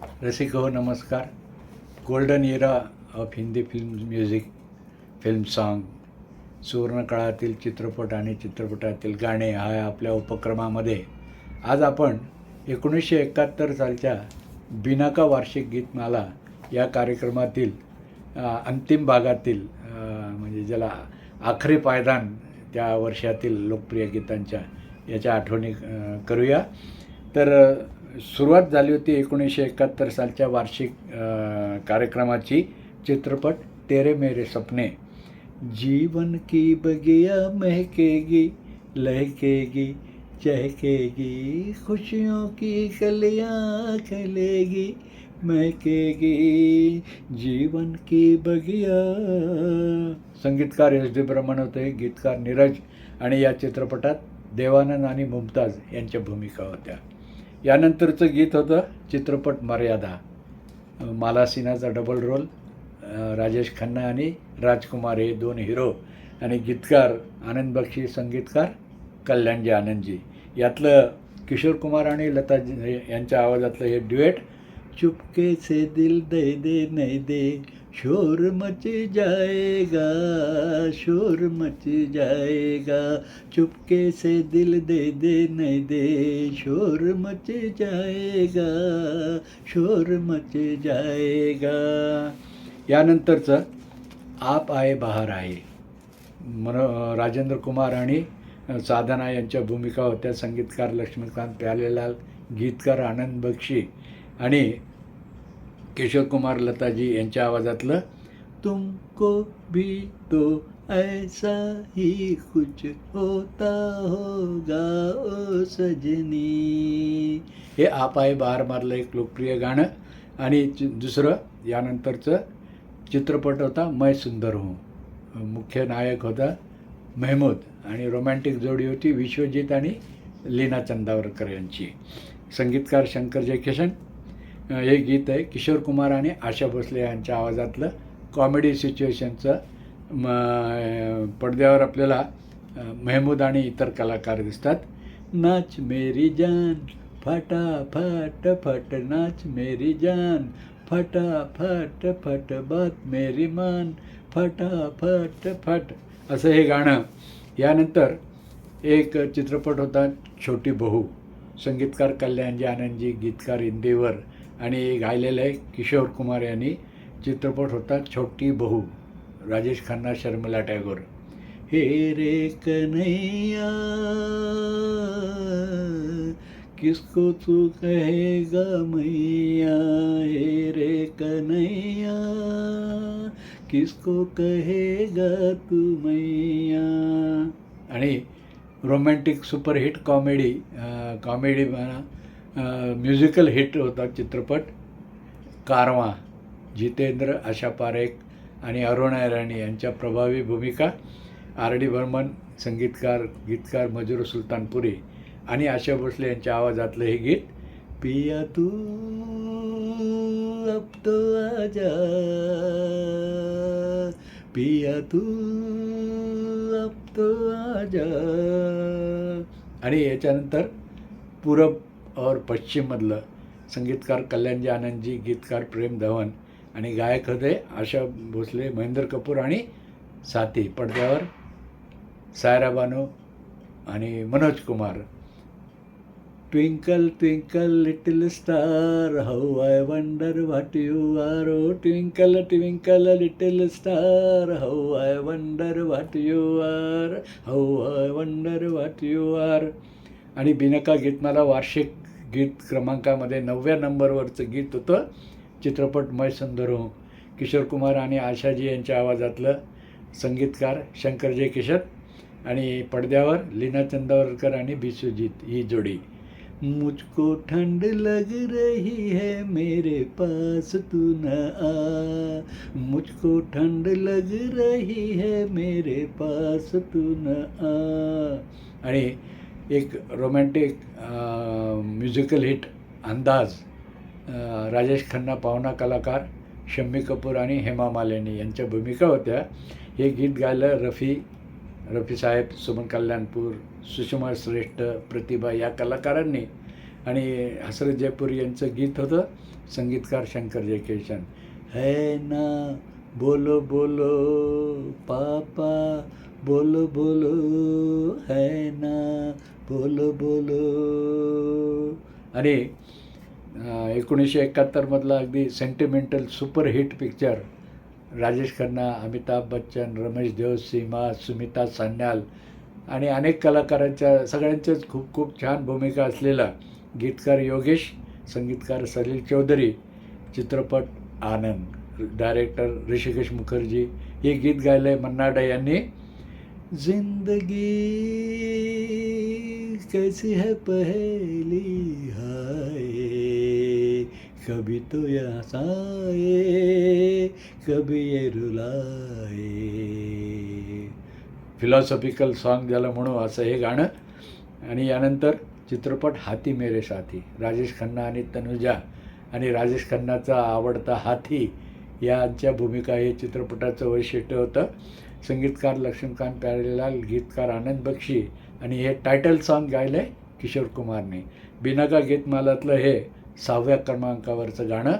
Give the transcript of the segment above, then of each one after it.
रसिक हो नमस्कार. Golden era of Hindi film music, film song, सुवर्णकाळातील चित्रपट आणि चित्रपटातील गाणे हा आपल्या उपक्रमामध्ये आज आपण 1971 सालच्या बिनाका वार्षिक गीतमाला या कार्यक्रमातील अंतिम भागातील म्हणजे ज्याला आखरी पायदान त्या वर्षातील लोकप्रिय गीतांच्या याच्या आठवणी करूया. तर सुरुवात झाली होती 1971 सालच्या वार्षिक कार्यक्रमाची. चित्रपट तेरे मेरे सपने. जीवन की बगिया महकेगी, लहकेगी, चहकेगी, खुशियों की कलियां खिलेगी, महकेगी, जीवन की बगिया. संगीतकार एस डी बर्मन होते, गीतकार नीरज, आणि या चित्रपटात देवानंद आणि मुमताज यांच्या भूमिका होत्या. यानंतरचं गीत होतं चित्रपट मर्यादा. माला सिन्हाचा डबल रोल, राजेश खन्ना आणि राजकुमार हे दोन हिरो, आणि गीतकार आनंद बक्षी, संगीतकार कल्याणजी आनंदजी. यातलं किशोर कुमार आणि लता यांच्या आवाजातलं हे ड्युएट, चुपके से दिल दे दे नहीं दे, शोर मच जाएगा, शोर मच जाएगा, चुपके से दिल दे दे नहीं दे, शोर मच जाएगा, शोर मच जाएगा. यानंतरचं आप आए बाहर आए, राजेंद्र कुमार आणि साधना यांच्या भूमिका होत्या. संगीतकार लक्ष्मीकांत प्यालेलाल, गीतकार आनंद बक्षी आणि किशोर कुमार लताजी यांच्या आवाजातलं तुमको भी तो ऐसा ही कुछ होता होगा ओ सजनी. हे आप आए बाहर मारलं एक लोकप्रिय गाणं. आणि दुसरं यानंतरचं चित्रपट होता मैं सुंदर हूँ. मुख्य नायक होता मेहमूद आणि रोमॅन्टिक जोडी होती विश्वजित आणि लीना चंदावरकर यांची. संगीतकार शंकर जयकिशन. हे गीत आहे किशोर कुमार आणि आशा भोसले यांच्या आवाजातलं कॉमेडी सिच्युएशनचं. पडद्यावर आपल्याला मेहमूद आणि इतर कलाकार दिसतात. नाच मेरी जान फटाफट फट, नाच मेरी जान फटाफट फट, बात मेरी मान फटाफट फट, असं हे गाणं. यानंतर एक चित्रपट होता छोटी बहू. संगीतकार कल्याणजी आनंदजी, गीतकार इंदेवर, आणि गायलेलं आहे किशोर कुमार यांनी. चित्रपट होता छोटी बहू, राजेश खन्ना, शर्मिला टॅगोर. हे रे कन्हैया किसको तू कहेगा मैया, हे रे कन्हैया किसको कहेगा तू मैया. आणि romantic superhit comedy musical hit होता चित्रपट कारवां. जितेंद्र, आशा पारेख आणि अरुणा इराणी यांच्या प्रभावी भूमिका. आर डी बर्मन, संगीतकार गीतकार मजरू सुलतानपुरी आणि आशा भोसले यांच्या आवाजातलं हे गीत. पिया तू अब तो आजा, पिया तू अब तो आजा. आणि याच्यानंतर पूरब और पश्चिममधलं संगीतकार कल्याणजी आनंदजी, गीतकार प्रेम धवन, आणि गायक होते आशा भोसले, महेंद्र कपूर आणि साथी. पडद्यावर सायरा बानो आणि Manoj Kumar. Twinkle twinkle little star, how I wonder what you are, oh twinkle twinkle little star, how I wonder what you are, how I wonder what you are. आणि बिनका गीतमाला वार्षिक गीत क्रमांकामध्ये 9व्या नंबरवरचं गीत होतं चित्रपट मैं सुंदर हूँ. किशोर कुमार आणि आशाजी यांच्या आवाजातलं. संगीतकार शंकर जयकिशन आणि पडद्यावर लीना चंदावरकर आणि विश्वजित ही जोडी. मुझको ठंड लग रही है मेरे पास तू न आ, मुझको ठंड लग रही है मेरे पास तू न आ. आणि एक रोमॅन्टिक म्युझिकल हिट अंदाज. राजेश खन्ना, पाहुणा कलाकार शम्मी कपूर आणि हेमा मालिनी यांच्या भूमिका होत्या. हे गीत गायलं रफी साहेब, सुमन कल्याणपूर, सुषमा श्रेष्ठ, प्रतिभा या कलाकारांनी. आणि हसरत जयपुरी यांचं गीत होतं, संगीतकार शंकर जयकिशन. है ना बोलो बोलो पापा, बोलो बोलो है ना बोलो बोलो. आणि 1971मधला अगदी sentimental superhit picture, Rajesh Khanna, Amitabh Bachchan, Ramesh Deo, Seema, Sumita Sanyal आणि अनेक कलाकारांच्या सगळ्यांच्याच खूप खूप छान भूमिका असलेला, गीतकार योगेश, संगीतकार सलील चौधरी, चित्रपट आनंद, डायरेक्टर ऋषिकेश मुखर्जी. हे गीत गायलं आहे मन्ना डे यांनी. जिंदगी कैसी है पहेली हाय, कभी तो ये हंसाए कभी ये रुलाए. फिलॉसॉफिकल सॉन्ग ज्याला म्हणू असं हे गाणं. आणि यानंतर चित्रपट हाथी मेरे साथी, राजेश खन्ना आणि तनुजा, आणि राजेश खन्नाचा आवडता हाथी यांच्या भूमिका हे चित्रपटाचं वैशिष्ट्य होतं. संगीतकार लक्ष्मीकांत प्यारेलाल, गीतकार आनंद बक्षी, आणि हे टायटल सॉन्ग गायलं आहे किशोर कुमारने. बिनाका गीतमालातलं हे 6व्या क्रमांकावरचं गाणं.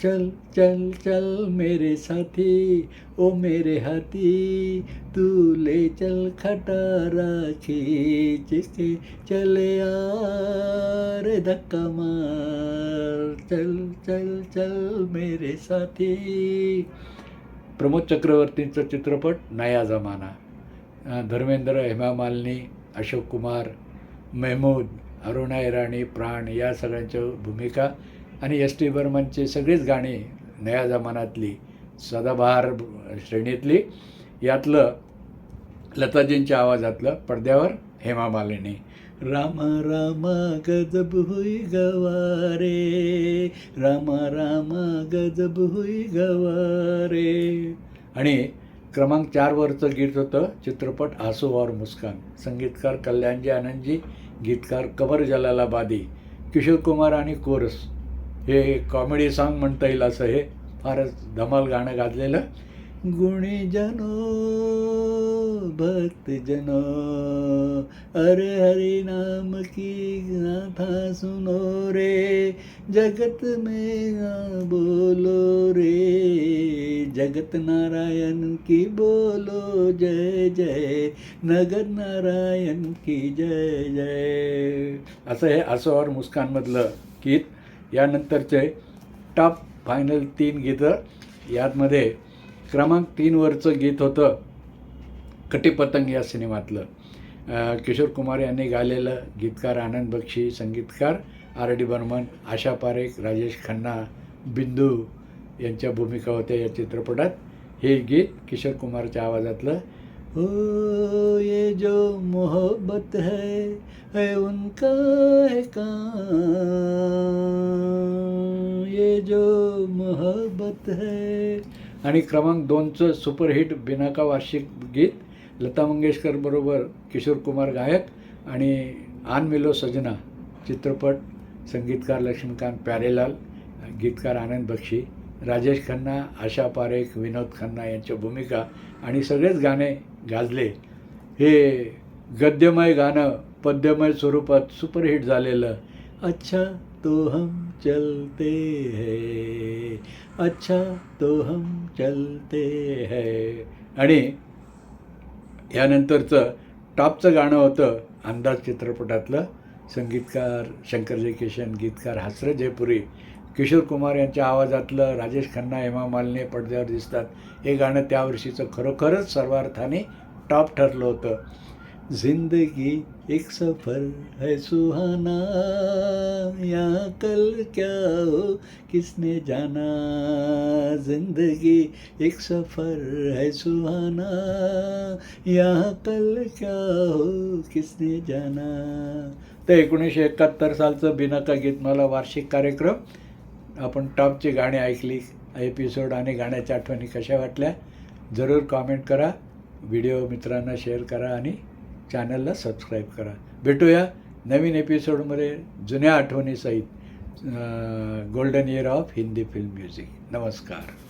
चल चल चल मेरे साथी ओ मेरे हाथी, तू ले चल खटारा खींच के, चले यार धक्का मार, चल चल चल मेरे साथी. प्रमोद चक्रवर्तींचा चित्रपट नया जमाना. धर्मेंद्र, हेमा मालिनी, अशोक कुमार, महमूद, अरुणा इराणी, प्राण या सगळ्यांच्या भूमिका, आणि एस टी बर्मनचे सगळीच गाणी नया जमान्यातली, सदाबहार श्रेणीतली. यातलं लताजींच्या आवाजातलं, पडद्यावर हेमा मालिनी. रामा रामा गजब हुई गवारे, रामा रामा गजब हुई गवारे. आणि क्रमांक 4वरचं गीत होतं चित्रपट आंसू और मुस्कान, संगीतकार कल्याणजी आनंदजी, गीतकार कमर जलालाबादी, किशोर कुमार आणि कोरस. हे कॉमेडी सॉन्ग म्हणता येईल असं हे फारच धमाल गाणं गाजलेलं. गुणीजनो भक्तजनो, अरे हरि नाम की गाथा सुनो रे, जगत में बोलो रे, जगत नारायण की बोलो जय जय, नगर नारायण की जय जय. असं हे आंसू और मुस्कानमधलं गीत. यानंतरचे टॉप फायनल 3 गीतं. यामध्ये क्रमांक 3वरचं गीत होतं कटीपतंग या सिनेमातलं, किशोर कुमार यांनी गायलेलं, गीतकार आनंद बक्षी, संगीतकार आर डी बर्मन, आशा पारेख, राजेश खन्ना, बिंदू यांच्या भूमिका होत्या या चित्रपटात. हे गीत किशोर कुमारच्या आवाजातलं. हो ये जो मोहब्बत है उनका है काम, ये जो मोहब्बत है. आणि क्रमांक 2चं सुपरहिट बिनाका वार्षिक गीत, लता मंगेशकर बरोबर किशोर कुमार गायक, आणि आन मिलो सजना, चित्रपट, संगीतकार लक्ष्मीकांत प्यारेलाल, गीतकार आनंद बक्षी, राजेश खन्ना, आशा पारेख, विनोद खन्ना यांच्या भूमिका, आणि सगळेच गाणे गाजले. हे गद्यमय गाणं पद्यमय स्वरूपात सुपरहिट झालेलं, अच्छा तो हम चलते हैं, अच्छा तो हम चलते हैं. आणि यानंतरचं टॉपचं गाणं होतं अंदाज चित्रपटातलं, संगीतकार शंकर जयकिशन, गीतकार हसरत जयपुरी, किशोर कुमार यांच्या आवाजातलं, राजेश खन्ना, हेमा मालिनी पडद्यावर दिसतात. हे गाणं त्या वर्षीचं खरोखरच सर्वार्थाने टॉप ठरलं होतं. जिंदगी एक सफ़र है सुहाना, यहाँ कल क्या हो किसने जाना, जिंदगी एक सफ़र है सुहाना, यहाँ कल क्या हो किसने जाना. तर 1971 सालचं बिनाका गीतमाला वार्षिक कार्यक्रम. आपण टॉपची गाणी ऐकली, एपिसोड आणि गाण्याच्या आठवणी कशा वाटल्या जरूर कॉमेंट करा, व्हिडिओ मित्रांना शेअर करा आणि चॅनलला सबस्क्राईब करा. भेटूया नवीन एपिसोडमध्ये जुन्या आठवणीसहित. Golden year of Hindi film music. नमस्कार.